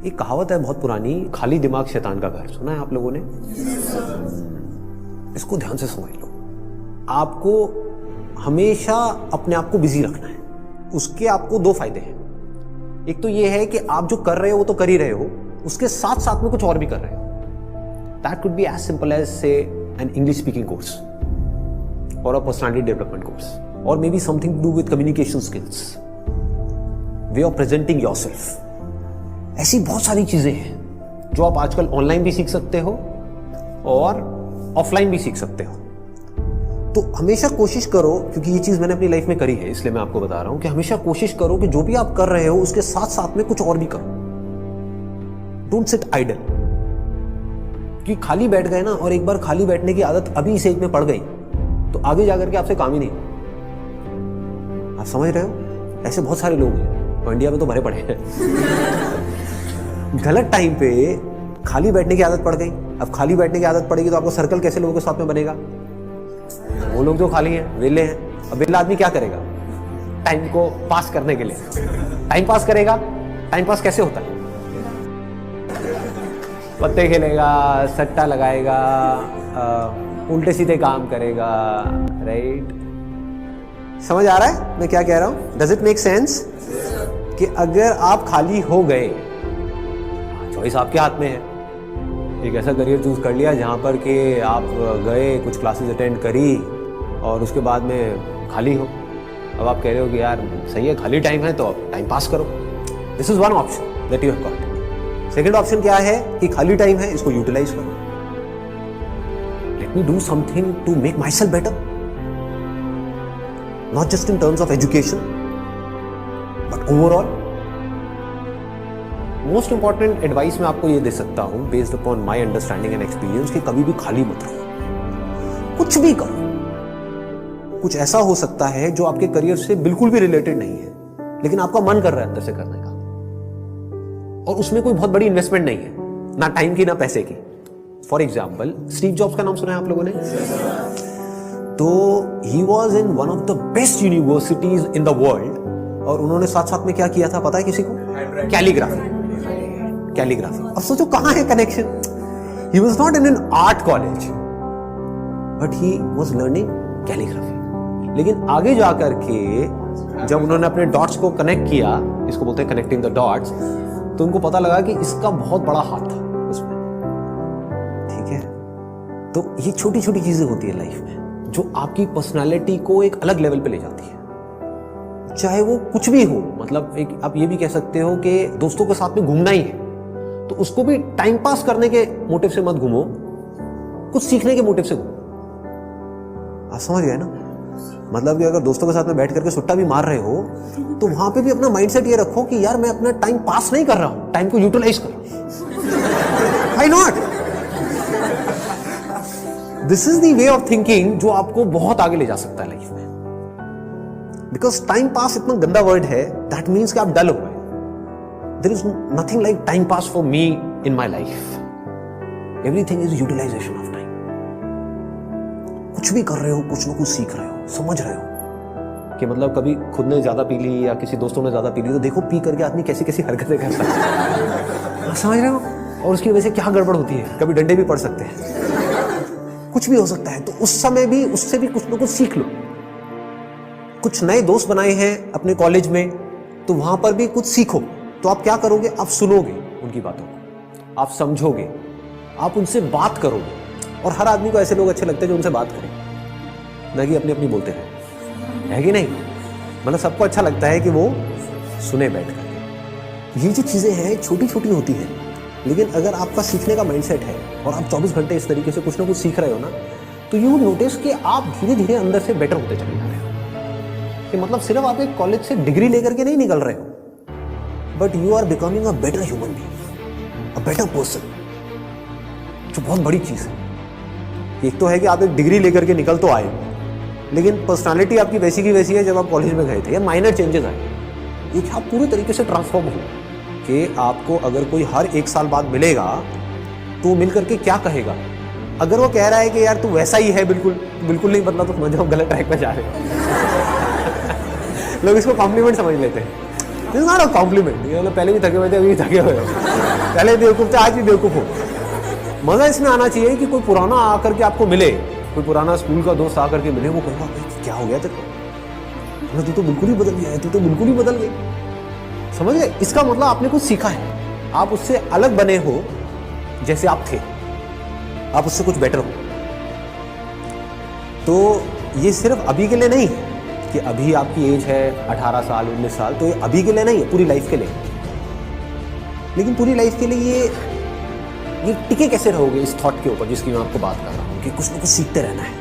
एक कहावत है बहुत पुरानी, खाली दिमाग शैतान का घर। सुना है आप लोगों ने? इसको ध्यान से समझ लो। आपको हमेशा अपने आप को बिजी रखना है। उसके आपको दो फायदे हैं। एक तो ये है कि आप जो कर रहे हो वो तो कर ही रहे हो, उसके साथ साथ में कुछ और भी कर रहे हो। That could be as simple as say an English speaking course और अ पर्सनालिटी डेवलपमेंट कोर्स, और maybe something to do with communication skills, way of presenting yourself. ऐसी बहुत सारी चीजें हैं जो आप आजकल ऑनलाइन भी सीख सकते हो और ऑफलाइन भी सीख सकते हो। तो हमेशा कोशिश करो, क्योंकि ये चीज मैंने अपनी लाइफ में करी है इसलिए मैं आपको बता रहा हूं कि हमेशा कोशिश करो कि जो भी आप कर रहे हो उसके साथ साथ में कुछ और भी करो। Don't sit idle. कि खाली बैठ गए ना, और एक बार खाली बैठने की आदत अभी इस एज में पड़ गई तो आगे जाकर के आपसे काम ही नहीं। आप समझ रहे हो? ऐसे बहुत सारे लोग हैं और इंडिया में तो भरे पड़े हैं। गलत टाइम पे खाली बैठने की आदत पड़ गई। अब खाली बैठने की आदत पड़ेगी तो आपको सर्कल कैसे लोगों के साथ में बनेगा? वो लोग जो खाली हैं, वेले हैं। अब वेला आदमी क्या करेगा टाइम को पास करने के लिए? टाइम पास करेगा। टाइम पास कैसे होता है? पत्ते खेलेगा, सट्टा लगाएगा, उल्टे सीधे काम करेगा। राइट? समझ आ रहा है मैं क्या कह रहा हूं? Does it make sense? कि अगर आप खाली हो गए, चॉइस आपके हाथ में है। एक ऐसा करियर चूज कर लिया जहां पर कि आप गए, कुछ क्लासेस अटेंड करी और उसके बाद में खाली हो। अब आप कह रहे हो कि यार सही है, खाली टाइम है तो अब टाइम पास करो। This is one option that you have got. Second option क्या है कि खाली टाइम है, इसको यूटिलाइज करो। Let me do something to make myself better, not just in terms of education but overall. Most important advice मैं आपको ये दे सकता हूं based upon my understanding and experience कि कभी भी खाली मत रहो, कुछ भी करो। कुछ ऐसा हो सकता है जो आपके करियर से बिल्कुल भी रिलेटेड नहीं है, लेकिन आपका मन कर रहा है अंदर से करने का, और उसमें कोई बहुत बड़ी इन्वेस्टमेंट नहीं है, ना टाइम की ना पैसे की। फॉर एग्जाम्पल, स्टीव जॉब्स का नाम सुना है आप लोगों ने? तो he was in one of the best universities in the world, और उन्होंने साथ साथ में क्या किया था पता है किसी को? कैलीग्राफी। कैलीग्राफी। अब सोचो कहां है connection? He was not in an art college but he was learning calligraphy. लेकिन आगे जाकर के जब उन्होंने अपने डॉट्स को कनेक्ट किया, इसको बोलते हैं कनेक्टिंग द डॉट्स, तो उनको पता लगा कि इसका बहुत बड़ा हाथ था उसमें। ठीक है? तो ये छोटी छोटी चीजें होती है लाइफ में जो आपकी पर्सनालिटी को एक अलग लेवल पे ले जाती है। चाहे वो कुछ भी हो, मतलब एक आप ये भी कह सकते हो कि दोस्तों के साथ में घूमना ही है तो उसको भी टाइम पास करने के मोटिव से मत घूमो, कुछ सीखने के मोटिव से घूमो। आप समझ गए ना? मतलब कि अगर दोस्तों के साथ में बैठ करके सुट्टा भी मार रहे हो तो वहां पे भी अपना माइंडसेट ये रखो कि यार मैं अपना टाइम पास नहीं कर रहा हूं, टाइम को यूटिलाइज कर रहा हूं। Why not? This is the way of thinking जो आपको बहुत आगे ले जा सकता है लाइफ में। बिकॉज टाइम पास इतना गंदा वर्ड है, दैट मीन्स कि आप डल हो गए। There is nothing like time pass for me in my life. Everything is utilisation of time. कुछ भी कर रहे हो, कुछ ना कुछ सीख रहे हो, समझ रहे हो कि मतलब कभी खुद ने ज्यादा पी ली या किसी दोस्तों ने ज्यादा पी ली तो देखो पी करके आदमी कैसी कैसी हरकतें करता है। समझ रहे हो? और उसकी वजह से क्या गड़बड़ होती है, कभी डंडे भी पड़ सकते हैं, कुछ भी हो सकता है। तो उस समय भी उससे भी कुछ ना कुछ सीख लो। कुछ नए दोस्त बनाए हैं अपने कॉलेज में तो वहां पर भी कुछ सीखो। तो आप क्या करोगे? आप सुनोगे उनकी बातों को, आप समझोगे, आप उनसे बात करोगे। और हर आदमी को ऐसे लोग अच्छे लगते हैं जो उनसे बात करें, ना कि अपनी अपनी बोलते रहे, है कि नहीं? मतलब सबको अच्छा लगता है कि वो सुने बैठ करके। ये जो चीजें हैं छोटी छोटी होती हैं, लेकिन अगर आपका सीखने का माइंडसेट है और आप 24 घंटे इस तरीके से कुछ ना कुछ सीख रहे हो ना, तो यू नोटिस कि आप धीरे धीरे अंदर से बेटर होते चले जा रहे हो। कि मतलब सिर्फ आप एक कॉलेज से डिग्री लेकर के नहीं निकल रहे हो, but you are becoming a better human being, a better person, जो बहुत बड़ी चीज है। एक तो है कि आप एक डिग्री लेकर के निकल तो आए, लेकिन पर्सनालिटी आपकी वैसी की वैसी है जब आप कॉलेज में गए थे, या माइनर चेंजेस आए। एक आप पूरे तरीके से ट्रांसफॉर्म हो कि आपको अगर कोई हर 1 साल बाद मिलेगा तो मिल करके क्या कहेगा? अगर वो कह रहा है कि यार तू वैसा ही है, बिल्कुल बिल्कुल नहीं बदला, तो समझ जाओ गलत ट्रैक पे जा रहे हो। लोग इसको कॉम्प्लीमेंट समझ लेते हैं। This not a compliment. ये लोग पहले भी थके हुए थे, अभी भी थके हुए हो, पहले बेवकूफ थे, आज भी बेवकूफ हो। मजा इसमें आना चाहिए कि कोई पुराना आकर के आपको मिले, कोई पुराना स्कूल का दोस्त आकर के मिले, वो कहेगा क्या हो गया तेरे को, तू तो बिल्कुल ही बदल गया है, तू तो बिल्कुल ही बदल गई। समझ गए? इसका मतलब आपने कुछ सीखा है, आप उससे अलग बने हो, जैसे आप थे, आप उससे कुछ बेटर हो। तो ये सिर्फ अभी के लिए नहीं है कि अभी आपकी एज है 18 साल 19 साल, तो ये अभी के लिए नहीं है, पूरी लाइफ के लिए। लेकिन पूरी लाइफ के लिए ये टिके कैसे रहोगे इस थॉट के ऊपर जिसकी मैं आपको बात कर रहा हूँ कि कुछ ना कुछ सीखते रहना है।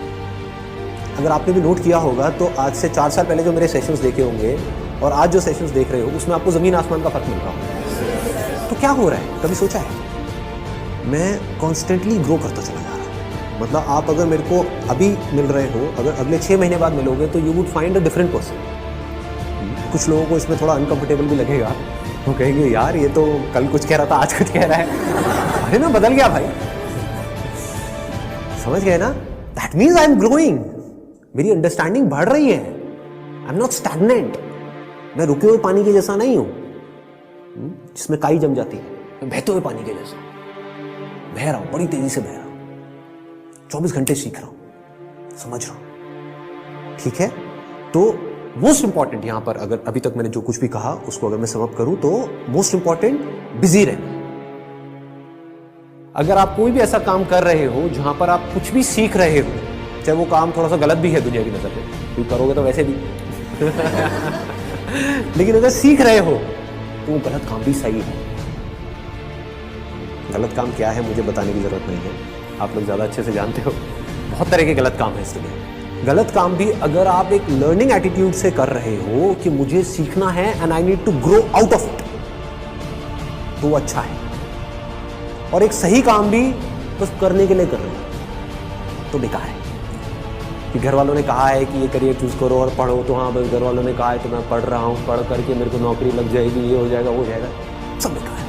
अगर आपने भी नोट किया होगा तो आज से 4 साल पहले जो मेरे सेशंस देखे होंगे और आज जो सेशंस देख रहे हो, उसमें आपको ज़मीन आसमान का फर्क मिल रहा होगा। तो क्या हो रहा है, कभी सोचा है? मैं कॉन्स्टेंटली ग्रो करता चला जा रहा हूँ। मतलब आप अगर मेरे को अभी मिल रहे हो, अगर अगले 6 महीने बाद मिलोगे तो you would find a different person. कुछ लोगों को इसमें थोड़ा अनकंफर्टेबल भी लगेगा, वो कहेंगे यार ये तो कल कुछ कह रहा था आज कुछ कह रहा है। अरे मैं बदल गया भाई, समझ गए ना? That means I am growing, मेरी अंडरस्टैंडिंग बढ़ रही है। आई एम नॉट स्टैग्नेंट, मैं रुके हुए पानी के जैसा नहीं हूं जिसमें काई जम जाती है। मैं बहते हुए पानी के जैसा बह रहा हूं, बड़ी तेजी से बह रहा हूं, 24 घंटे सीख रहा हूं, समझ रहा हूं। ठीक है? तो मोस्ट इंपॉर्टेंट यहां पर, अगर अभी तक मैंने जो कुछ भी कहा उसको अगर मैं समअप करूं तो मोस्ट इंपॉर्टेंट बिजी रहना। अगर आप कोई भी ऐसा काम कर रहे हो जहां पर आप कुछ भी सीख रहे हो, चाहे वो काम थोड़ा सा गलत भी है दुनिया की नजर में, कोई करोगे तो वैसे भी लेकिन अगर सीख रहे हो तो वो गलत काम भी सही है। गलत काम क्या है मुझे बताने की जरूरत नहीं है, आप लोग ज्यादा अच्छे से जानते हो। बहुत तरह के गलत काम है इस दुनिया। गलत काम भी अगर आप एक लर्निंग एटीट्यूड से कर रहे हो कि मुझे सीखना है and I need to grow out of it, तो वो अच्छा है। और एक सही काम भी बस करने के लिए कर रहे हो तो बेकार है। कि घर वालों ने कहा है कि ये करियर चूज करो और पढ़ो, तो हाँ बस घर वालों ने कहा है तो मैं पढ़ रहा हूँ, पढ़ करके मेरे को नौकरी लग जाएगी, ये हो जाएगा, वो हो जाएगा, सब बेकार है।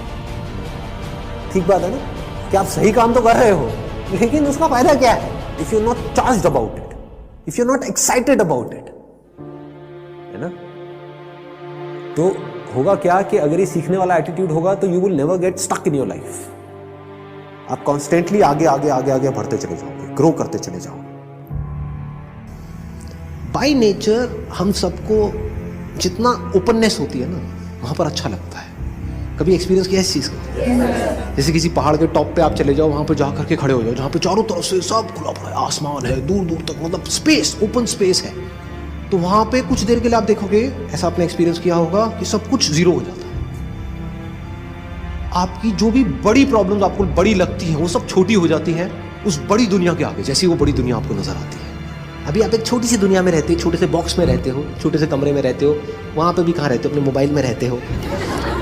ठीक बात है ना कि आप सही काम तो कर रहे हो, लेकिन उसका फायदा क्या है if you not charged about it, if you not excited about it, है ना? तो होगा क्या कि अगर ये सीखने वाला एटीट्यूड होगा तो you will never get stuck in your life. आप कॉन्स्टेंटली आगे आगे आगे आगे बढ़ते चले जाओगे, ग्रो करते चले जाओगे। बाय नेचर हम सबको जितना ओपननेस होती है ना, वहां पर अच्छा लगता है। कभी एक्सपीरियंस किया इस चीज को? जैसे किसी पहाड़ के टॉप पे आप चले जाओ, वहां पे जा करके खड़े हो जाओ, जहां पे चारों तरफ से सब खुला पड़ा है, आसमान है दूर दूर तक, मतलब स्पेस, ओपन स्पेस है। तो वहां पे कुछ देर के लिए आप देखोगे, ऐसा आपने एक्सपीरियंस किया होगा कि सब कुछ जीरो हो जाता है। आपकी जो भी बड़ी प्रॉब्लम्स आपको बड़ी लगती हैं, वो सब छोटी हो जाती हैं उस बड़ी दुनिया के आगे, जैसी वो बड़ी दुनिया आपको नजर आती है। अभी आप एक छोटी सी दुनिया में रहते हो, छोटे से बॉक्स में रहते हो, छोटे से कमरे में रहते हो, वहां पे भी कहाँ रहते हो? अपने मोबाइल में रहते हो,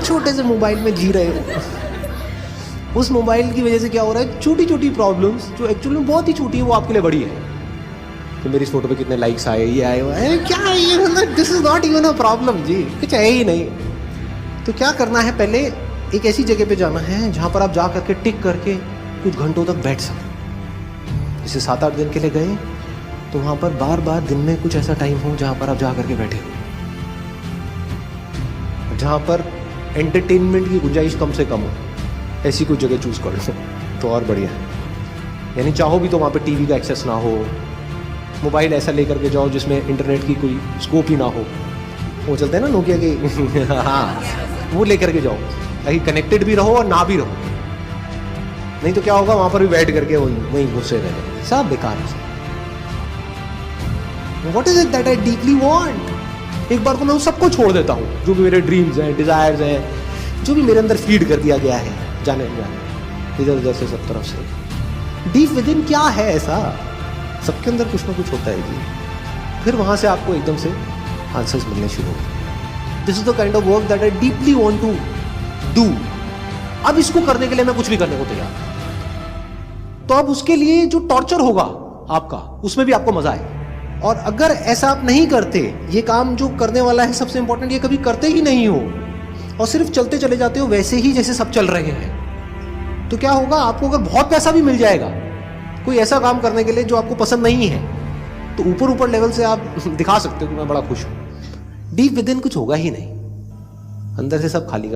छोटे से मोबाइल में जी रहे हो। उस मोबाइल की वजह से क्या हो रहा है, छोटी छोटी प्रॉब्लम्स जो एक्चुअली में बहुत ही छोटी है, वो आपके लिए बड़ी है। तो मेरी इस फोटो पे कितने लाइक्स आए, ये आए, वो आए, क्या है ये? This is not even a problem जी, कुछ है ही नहीं। तो क्या करना है, पहले एक ऐसी जगह पे जाना है जहां पर आप जा करके टिक करके कुछ घंटों तक बैठ सकें। जैसे 7-8 दिन के लिए गए तो वहां पर बार बार दिन में कुछ ऐसा टाइम हो जहां पर आप जा करके बैठे हो, जहां पर एंटरटेनमेंट की गुंजाइश कम से कम हो। ऐसी कोई जगह चूज कर लो तो और बढ़िया है। यानी चाहो भी तो वहां पे टीवी का एक्सेस ना हो, मोबाइल ऐसा लेकर के जाओ जिसमें इंटरनेट की कोई स्कोप ही ना हो। वो चलते हैं ना नोकिया के हाँ, वो लेकर के जाओ ताकि कनेक्टेड भी रहो और ना भी रहो। नहीं तो क्या होगा, वहां पर भी बैठ करके वही घुसे रहे, सब बेकार है। What is it that I deeply want? एक बार को मैं उस सबको छोड़ देता हूँ, जो भी मेरे ड्रीम्स हैं, डिजायर्स हैं, जो भी मेरे अंदर फीड कर दिया गया है जाने इधर उधर से, सब तरफ से। डीप विद इन क्या है ऐसा, सबके अंदर कुछ ना कुछ होता है जी। फिर वहां से आपको एकदम से आंसर्स मिलने शुरू होंगे। This is the kind of work that I deeply want to do. अब इसको करने के लिए मैं कुछ भी करने को तैयार। तो अब उसके लिए जो टॉर्चर होगा आपका, उसमें भी आपको मजा आए। और अगर ऐसा आप नहीं करते, ये काम जो करने वाला है सबसे इंपॉर्टेंट, ये कभी करते ही नहीं हो और सिर्फ चलते चले जाते हो वैसे ही जैसे सब चल रहे हैं, तो क्या होगा, आपको अगर बहुत पैसा भी मिल जाएगा कोई ऐसा काम करने के लिए जो आपको पसंद नहीं है, तो ऊपर ऊपर लेवल से आप दिखा सकते हो कि मैं बड़ा खुश हूं। डीप विद इन कुछ होगा ही नहीं। अंदर से सब खाली